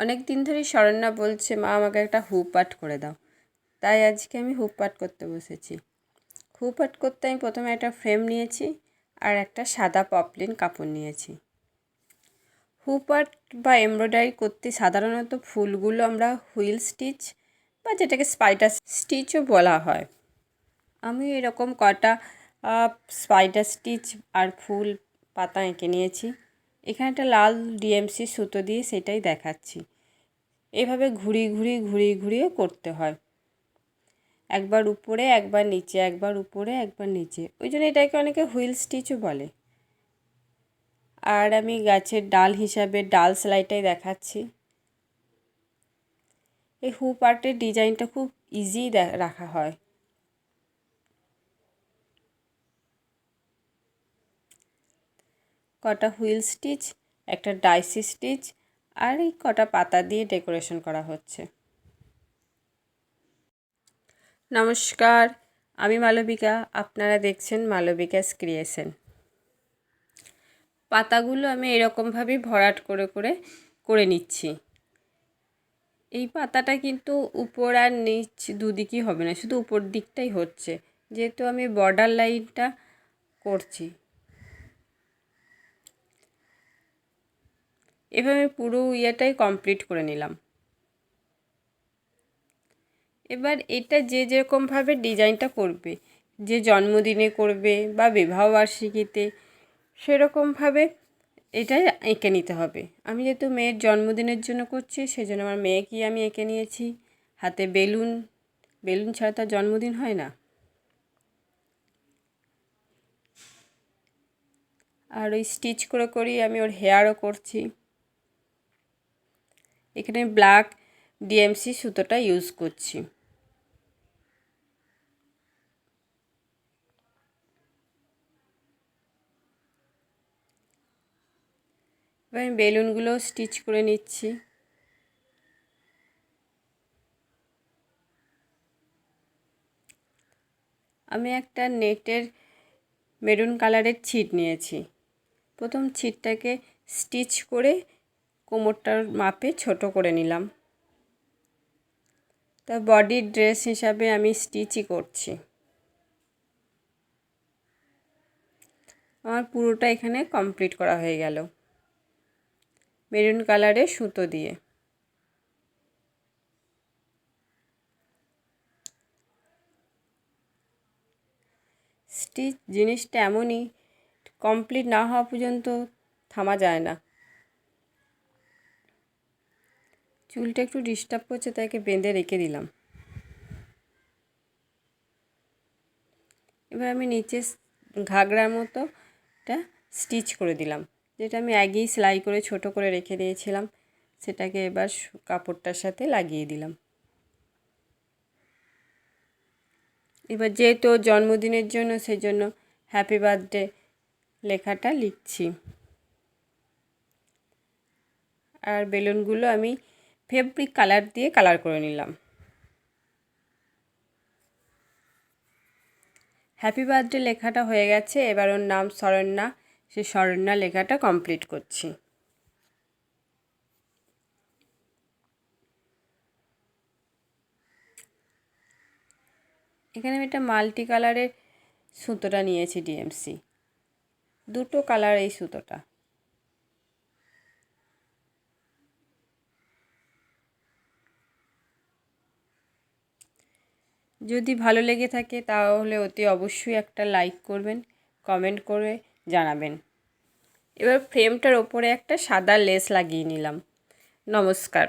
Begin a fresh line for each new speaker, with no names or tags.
অনেক দিন ধরেই শরণ্যা বলছে মা আমাকে একটা হুপ আর্ট করে দাও, তাই আজকে আমি হুপ আর্ট করতে বসেছি। হুপ আর্ট করতে আমি প্রথমে একটা ফ্রেম নিয়েছি আর একটা সাদা পপলিন কাপড় নিয়েছি। হুপ আর্ট বা এমব্রয়ডারি করতে সাধারণত ফুলগুলো আমরা হুইল স্টিচ বা যেটাকে স্পাইডার স্টিচও বলা হয়। আমি এরকম কটা স্পাইডার স্টিচ আর ফুল পাতা এঁকে নিয়েছি। এখানে একটা লাল ডিএমসি সুতো দিয়ে সেটাই দেখাচ্ছি। এভাবে ঘুরিয়ে করতে হয়, একবার উপরে একবার নিচে, একবার উপরে একবার নিচে, ওই জন্য এটাকে অনেকে হুইল স্টিচও বলে। আর আমি গাছের ডাল হিসাবে ডাল সেলাইটাই দেখাচ্ছি। এই হুপ আর্টের ডিজাইনটা খুব ইজি রাখা হয়। কটা হুইল স্টিচ, একটা ডাইসি স্টিচ আর এই কটা পাতা দিয়ে ডেকোরেশন করা হচ্ছে। নমস্কার, আমি মালবিকা, আপনারা দেখছেন মালবিকাস ক্রিয়েশন। পাতাগুলো আমি এরকমভাবেই ভরাট করে নিচ্ছি। এই পাতাটা কিন্তু উপর আর নিচ দুদিকই হবে না, শুধু উপর দিকটাই হচ্ছে, যেহেতু আমি বর্ডার লাইনটা করছি। এভাবে পুরো ইয়েটাই কমপ্লিট করে নিলাম। এবার এটা যে যেরকমভাবে ডিজাইনটা করবে, যে জন্মদিনে করবে বা বিবাহবার্ষিকীতে, সেরকমভাবে এটা এঁকে নিতে হবে। আমি যেহেতু মেয়ের জন্মদিনের জন্য করছি, সেজন্য আমার মেয়েকেই আমি এঁকে নিয়েছি। হাতে বেলুন ছাড়া তার জন্মদিন হয় না। আর ওই স্টিচ করেই আমি ওর হেয়ারও করছি। এখানে ব্ল্যাক ডিএমসি সুতোটা ইউজ করছি। এবার আমি বেলুনগুলো স্টিচ করে নিচ্ছি। আমি একটা নেটের মেরুন কালারের ছিট নিয়েছি। প্রথম ছিটটাকে স্টিচ করে কোমরটার মাপে ছোট করে নিলাম। তা বডির ড্রেস হিসাবে আমি স্টিচই করছি। আমার পুরোটা এখানে কমপ্লিট করা হয়ে গেল মেরুন কালারের সুতো দিয়ে। স্টিচ জিনিসটা এমনই, কমপ্লিট না হওয়া পর্যন্ত থামা যায় না। চুলটা একটু ডিস্টার্ব করছে, তাকে বেঁধে রেখে দিলাম। এবার আমি নিচে ঘাগরার মতো এটা স্টিচ করে দিলাম, যেটা আমি আগেই সেলাই করে ছোট করে রেখে দিয়েছিলাম। সেটাকে এবার কাপড়টার সাথে লাগিয়ে দিলাম। এবার যেহেতু জন্মদিনের জন্য, সেজন্য হ্যাপি বার্থডে লেখাটা লিখছি। আর বেলুনগুলো আমি ফেব্রিক কালার দিয়ে কালার করে নিলাম। হ্যাপি বার্থডে লেখাটা হয়ে গেছে। এবার ওর নাম শরণ্যা, সেই শরণ্যা লেখাটা কমপ্লিট করছি। এখানে আমি একটা মাল্টি কালারের সুতোটা নিয়েছি, ডিএমসি, দুটো কালার এই সুতোটা। যদি ভালো লেগে থাকে তাহলে অতি অবশ্যই একটা লাইক করবেন, কমেন্ট করে জানাবেন। এবার ফ্রেমটার ওপরে একটা সাদা লেস লাগিয়ে নিলাম। নমস্কার।